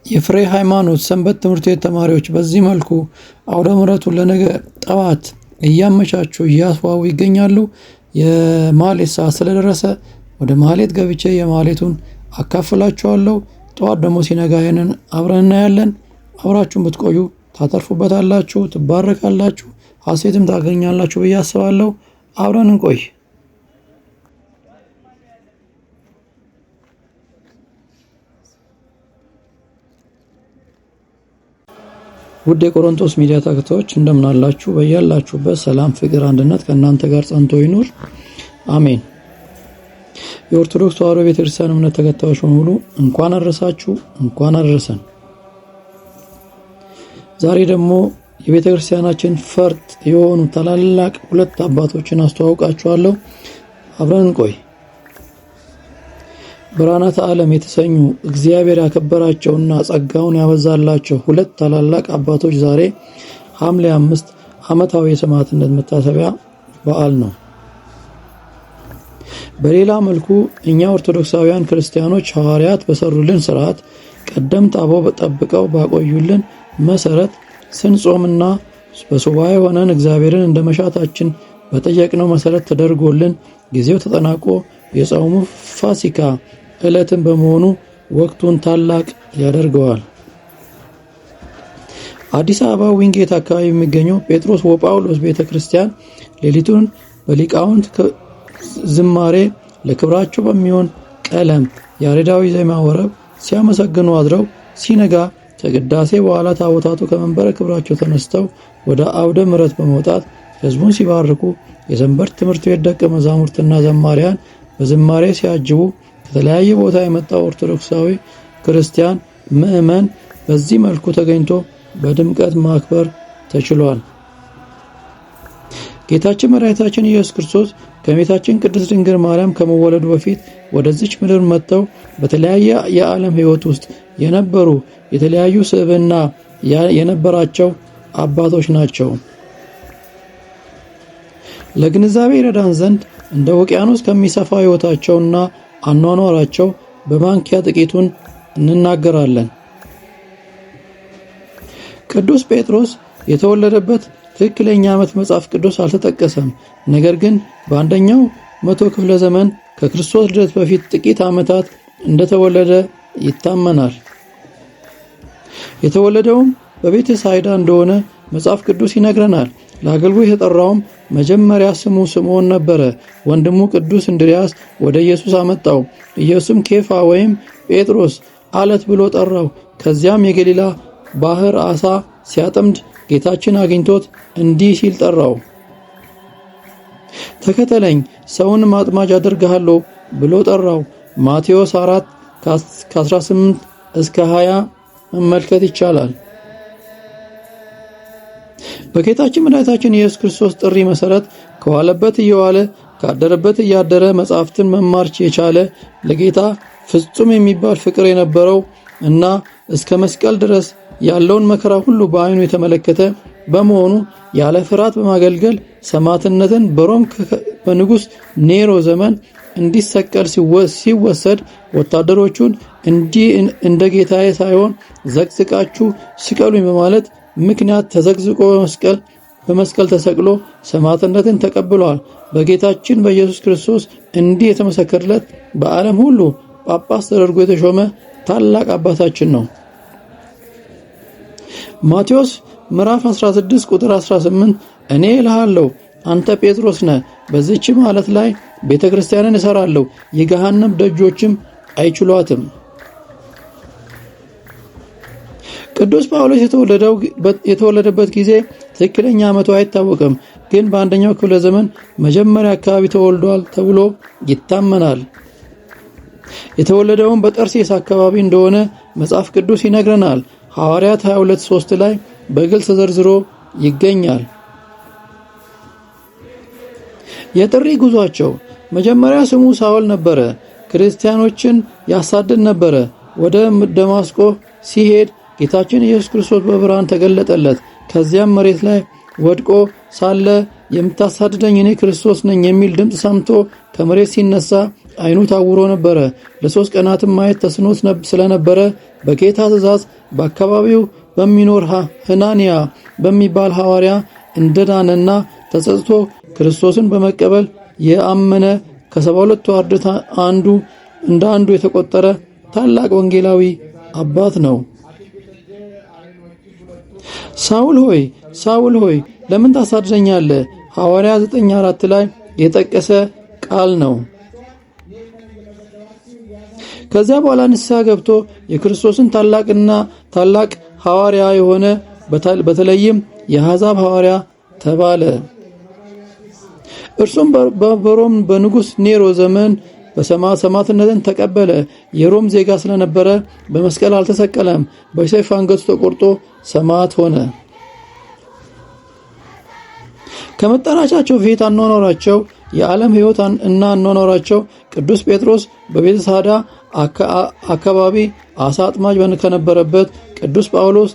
የፍሬ ሃይማኖት ሰንበት ትምህርት ቤት ተማሪዎች በዚህ መልኩ አውደ ምሕረቱን ለነገ ጠዋት እያመቻቹ እያስዋቡ ይገኛሉ። የማህሌት ሰዓት ስለደረሰ ወደ ማህሌት ገብቼ የማህሌቱን አካፍላችኋለሁ። ጠዋት ደግሞ ሲነጋ ይሄንን አብረን እናያለን። አብራችሁን ብትቆዩ ታተርፉበታላችሁ፣ ትባረካላችሁ፣ ሐሴትም ታገኛላችሁ ብዬ አስባለሁ። አብረን እንቆይ። ውድ የቆሮንቶስ ሚዲያ ተከታዮች እንደምን አላችሁ? በያላችሁበት ሰላም፣ ፍቅር፣ አንድነት ከእናንተ ጋር ጸንቶ ይኑር፣ አሜን። የኦርቶዶክስ ተዋሕዶ ቤተክርስቲያን እምነት ተከታዮች በሙሉ እንኳን አደረሳችሁ፣ እንኳን አደረሰን። ዛሬ ደግሞ የቤተክርስቲያናችን ፈርጥ የሆኑ ታላላቅ ሁለት አባቶችን አስተዋውቃችኋለሁ። አብረን እንቆይ። ብርሃናተ ዓለም የተሰኙ እግዚአብሔር ያከበራቸውና ጸጋውን ያበዛላቸው ሁለት ታላላቅ አባቶች ዛሬ ሐምሌ 5 ዓመታዊ የሰማዕትነት መታሰቢያ በዓል ነው። በሌላ መልኩ እኛ ኦርቶዶክሳውያን ክርስቲያኖች ሐዋርያት በሰሩልን ሥርዓት ቀደምት አበው ጠብቀው ባቆዩልን መሰረት ስንጾምና በሱባኤ ሆነን እግዚአብሔርን እንደመሻታችን በጠየቅነው መሰረት ተደርጎልን ጊዜው ተጠናቆ የጾሙ ፋሲካ ዕለትን በመሆኑ ወቅቱን ታላቅ ያደርገዋል። አዲስ አበባ ዊንጌት አካባቢ የሚገኘው ጴጥሮስ ወጳውሎስ ቤተክርስቲያን ሌሊቱን በሊቃውንት ዝማሬ ለክብራቸው በሚሆን ቀለም ያሬዳዊ ዜማ ወረብ ሲያመሰግኑ አድረው ሲነጋ ከቅዳሴ በኋላ ታቦታቱ ከመንበረ ክብራቸው ተነስተው ወደ አውደ ምሕረት በመውጣት ሕዝቡን ሲባርኩ የሰንበት ትምህርት ቤት ደቀ መዛሙርትና ዘማሪያን በዝማሬ ሲያጅቡ ከተለያየ ቦታ የመጣው ኦርቶዶክሳዊ ክርስቲያን ምዕመን በዚህ መልኩ ተገኝቶ በድምቀት ማክበር ተችሏል። ጌታችን መድኃኒታችን ኢየሱስ ክርስቶስ ከእመቤታችን ቅድስት ድንግል ማርያም ከመወለዱ በፊት ወደዚች ምድር መጥተው በተለያየ የዓለም ሕይወት ውስጥ የነበሩ የተለያዩ ስብዕና የነበራቸው አባቶች ናቸው። ለግንዛቤ ይረዳን ዘንድ እንደ ውቅያኖስ ከሚሰፋ ሕይወታቸውና አኗኗራቸው በማንኪያ ጥቂቱን እንናገራለን። ቅዱስ ጴጥሮስ የተወለደበት ትክክለኛ ዓመት መጽሐፍ ቅዱስ አልተጠቀሰም። ነገር ግን በአንደኛው መቶ ክፍለ ዘመን ከክርስቶስ ልደት በፊት ጥቂት ዓመታት እንደተወለደ ይታመናል። የተወለደውም በቤተ ሳይዳ እንደሆነ መጽሐፍ ቅዱስ ይነግረናል። ለአገልግሎት የተጠራውም መጀመሪያ ስሙ ስምዖን ነበረ። ወንድሙ ቅዱስ እንድርያስ ወደ ኢየሱስ አመጣው። ኢየሱስም ኬፋ ወይም ጴጥሮስ አለት ብሎ ጠራው። ከዚያም የገሊላ ባህር ዓሣ ሲያጠምድ ጌታችን አግኝቶት እንዲህ ሲል ጠራው፣ ተከተለኝ ሰውን ማጥማጅ አደርግሃለሁ ብሎ ጠራው። ማቴዎስ 4 ከ18 እስከ 20 መመልከት ይቻላል። በጌታችን መድኃኒታችን ኢየሱስ ክርስቶስ ጥሪ መሰረት ከዋለበት እየዋለ ካደረበት እያደረ መጻሕፍትን መማር የቻለ ለጌታ ፍጹም የሚባል ፍቅር የነበረው እና እስከ መስቀል ድረስ ያለውን መከራ ሁሉ በዓይኑ የተመለከተ በመሆኑ ያለ ፍርሃት በማገልገል ሰማዕትነትን በሮም በንጉሥ ኔሮ ዘመን እንዲሰቀል ሲወሰድ ወታደሮቹን እንደ ጌታዬ ሳይሆን ዘቅዝቃችሁ ስቀሉኝ በማለት ምክንያት ተዘቅዝቆ በመስቀል ተሰቅሎ ሰማዕትነትን ተቀብሏል። በጌታችን በኢየሱስ ክርስቶስ እንዲህ የተመሰከረለት በዓለም ሁሉ ጳጳስ ተደርጎ የተሾመ ታላቅ አባታችን ነው። ማቴዎስ ምዕራፍ 16 ቁጥር 18 እኔ እልሃለሁ አንተ ጴጥሮስ ነህ፣ በዚህች ዓለት ላይ ቤተክርስቲያንን እሰራለሁ፣ የገሃነም ደጆችም አይችሏትም። ቅዱስ ጳውሎስ የተወለደበት ጊዜ ትክክለኛ ዓመቱ አይታወቅም፣ ግን በአንደኛው ክፍለ ዘመን መጀመሪያ አካባቢ ተወልዷል ተብሎ ይታመናል። የተወለደውም በጠርሴስ አካባቢ እንደሆነ መጽሐፍ ቅዱስ ይነግረናል። ሐዋርያት 22:3 ላይ በግልጽ ተዘርዝሮ ይገኛል። የጥሪ ጉዟቸው መጀመሪያ ስሙ ሳውል ነበረ። ክርስቲያኖችን ያሳድድ ነበረ። ወደ ደማስቆ ሲሄድ ጌታችን ኢየሱስ ክርስቶስ በብርሃን ተገለጠለት። ከዚያም መሬት ላይ ወድቆ ሳለ የምታሳድደኝ እኔ ክርስቶስ ነኝ የሚል ድምፅ ሰምቶ ከመሬት ሲነሳ ዓይኑ ታውሮ ነበረ። ለ3 ቀናትም ማየት ተስኖት ስለነበረ በጌታ ትእዛዝ በአካባቢው በሚኖር ሕናንያ በሚባል ሐዋርያ እንደዳነና ተጸጽቶ ክርስቶስን በመቀበል የአመነ ከ72ቱ አርድእት አንዱ የተቆጠረ ታላቅ ወንጌላዊ አባት ነው። ሳውል ሆይ ለምን ታሳድደኛለህ? ሐዋርያ 9:4 ላይ የጠቀሰ ቃል ነው። ከዚያ በኋላ ንስሐ ገብቶ የክርስቶስን ታላቅ ሐዋርያ የሆነ በተለይም የአሕዛብ ሐዋርያ ተባለ። እርሱም በሮም በንጉሥ ኔሮ ዘመን ሰማዕትነትን ተቀበለ። የሮም ዜጋ ስለነበረ በመስቀል አልተሰቀለም። በሰይፍ አንገቱ ተቆርጦ ሰማዕት ሆነ። ከመጠራቻቸው ፊት አኗኗራቸው የዓለም ሕይወት እና አኗኗራቸው ቅዱስ ጴጥሮስ በቤተ ሳዳ አካባቢ አሳ አጥማጅ ከነበረበት፣ ቅዱስ ጳውሎስ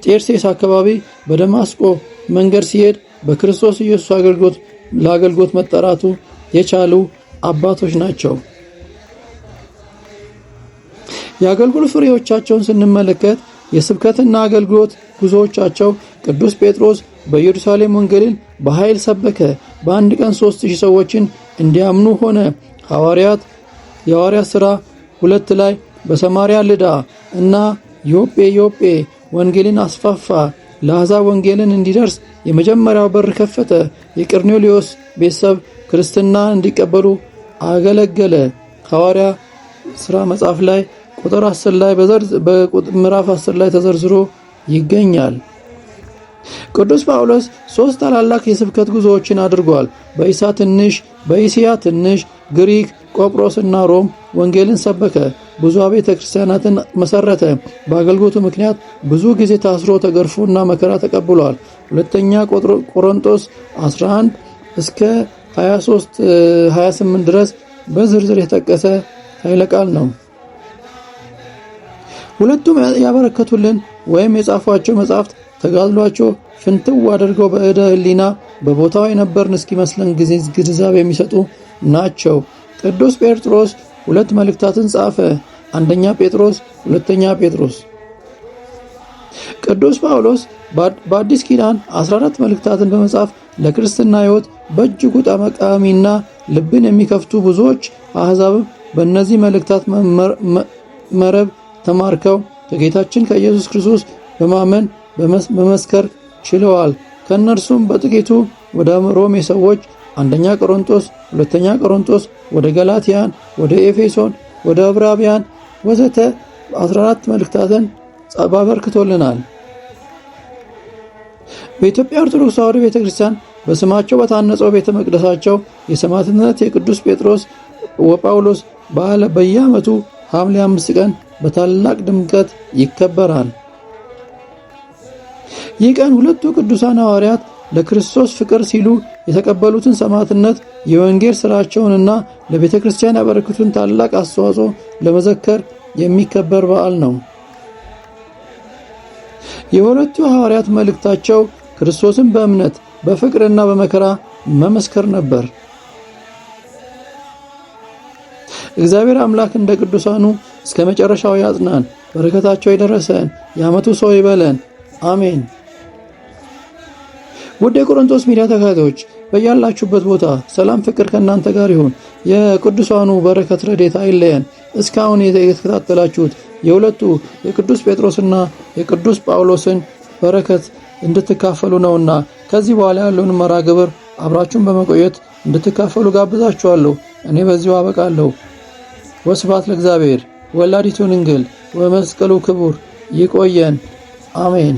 ጤርሴስ አካባቢ በደማስቆ መንገድ ሲሄድ በክርስቶስ ኢየሱስ ለአገልግሎት መጠራቱ የቻሉ አባቶች ናቸው። የአገልግሎት ፍሬዎቻቸውን ስንመለከት የስብከትና አገልግሎት ጉዞዎቻቸው ቅዱስ ጴጥሮስ በኢየሩሳሌም ወንጌልን በኃይል ሰበከ። በአንድ ቀን 3000 ሰዎችን እንዲያምኑ ሆነ። የሐዋርያት ሥራ 2 ላይ በሰማርያ ልዳ እና ዮጴ ወንጌልን አስፋፋ። ለአሕዛብ ወንጌልን እንዲደርስ የመጀመሪያው በር ከፈተ። የቀርኔሌዎስ ቤተሰብ ክርስትና እንዲቀበሉ አገለገለ። ሐዋርያ ሥራ መጽሐፍ ላይ ቁጥር 10 ላይ ምዕራፍ 10 ላይ ተዘርዝሮ ይገኛል። ቅዱስ ጳውሎስ 3 ታላላቅ የስብከት ጉዞዎችን አድርጓል። በእስያ ትንሽ፣ ግሪክ፣ ቆጵሮስና ሮም ወንጌልን ሰበከ። ብዙ አብያተ ክርስቲያናትን መሰረተ። በአገልግሎቱ ምክንያት ብዙ ጊዜ ታስሮ ተገርፎና መከራ ተቀብሏል። ሁለተኛ ቆሮንቶስ 11 እስከ 23-28 ድረስ በዝርዝር የተጠቀሰ ኃይለ ቃል ነው። ሁለቱም ያበረከቱልን ወይም የጻፏቸው መጻሕፍት ተጋድሏቸው ፍንትው አድርገው በዕደ ሕሊና በቦታው የነበርን እስኪመስለን ጊዜ ግንዛቤ የሚሰጡ ናቸው። ቅዱስ ጴጥሮስ 2 መልእክታትን ጻፈ። 1ኛ ጴጥሮስ፣ 2ኛ ጴጥሮስ። ቅዱስ ጳውሎስ በአዲስ ኪዳን 14 መልእክታትን በመጻፍ ለክርስትና ሕይወት በእጅጉ ጠቃሚና ልብን የሚከፍቱ ብዙዎች አሕዛብ በእነዚህ መልእክታት መረብ ተማርከው ከጌታችን ከኢየሱስ ክርስቶስ በማመን በመስከር ችለዋል። ከእነርሱም በጥቂቱ ወደ ሮሜ ሰዎች፣ 1ኛ ቆሮንቶስ፣ 2ኛ ቆሮንቶስ፣ ወደ ገላትያን፣ ወደ ኤፌሶን፣ ወደ ዕብራውያን ወዘተ 14 መልእክታትን አበርክቶልናል። በኢትዮጵያ ኦርቶዶክስ ተዋሕዶ ቤተክርስቲያን በስማቸው በታነጸው ቤተ መቅደሳቸው የሰማዕትነት የቅዱስ ጴጥሮስ ወጳውሎስ በዓል በየዓመቱ ሐምሌ 5 ቀን በታላቅ ድምቀት ይከበራል። ይህ ቀን ሁለቱ ቅዱሳን ሐዋርያት ለክርስቶስ ፍቅር ሲሉ የተቀበሉትን ሰማዕትነት፣ የወንጌል ሥራቸውንና ለቤተ ክርስቲያን ያበረከቱትን ታላቅ አስተዋጽኦ ለመዘከር የሚከበር በዓል ነው። የሁለቱ ሐዋርያት መልእክታቸው ክርስቶስን በእምነት በፍቅርና በመከራ መመስከር ነበር። እግዚአብሔር አምላክ እንደ ቅዱሳኑ እስከ መጨረሻው ያጽናን፣ በረከታቸው የደረሰን የዓመቱ ሰው ይበለን። አሜን። ውድ የቆሮንቶስ ሚዲያ ተከታታዮች በያላችሁበት ቦታ ሰላም፣ ፍቅር ከእናንተ ጋር ይሁን። የቅዱሳኑ በረከት ረድኤት አይለየን። እስካሁን የተከታተላችሁት የሁለቱ የቅዱስ ጴጥሮስና የቅዱስ ጳውሎስን በረከት እንድትካፈሉ ነውና ከዚህ በኋላ ያለውን መርሐ ግብር አብራችሁን በመቆየት እንድትካፈሉ ጋብዛችኋለሁ። እኔ በዚሁ አበቃለሁ። ወስብሐት ለእግዚአብሔር ወላዲቱ ድንግል ወመስቀሉ ክቡር። ይቆየን። አሜን።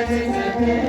Thank you.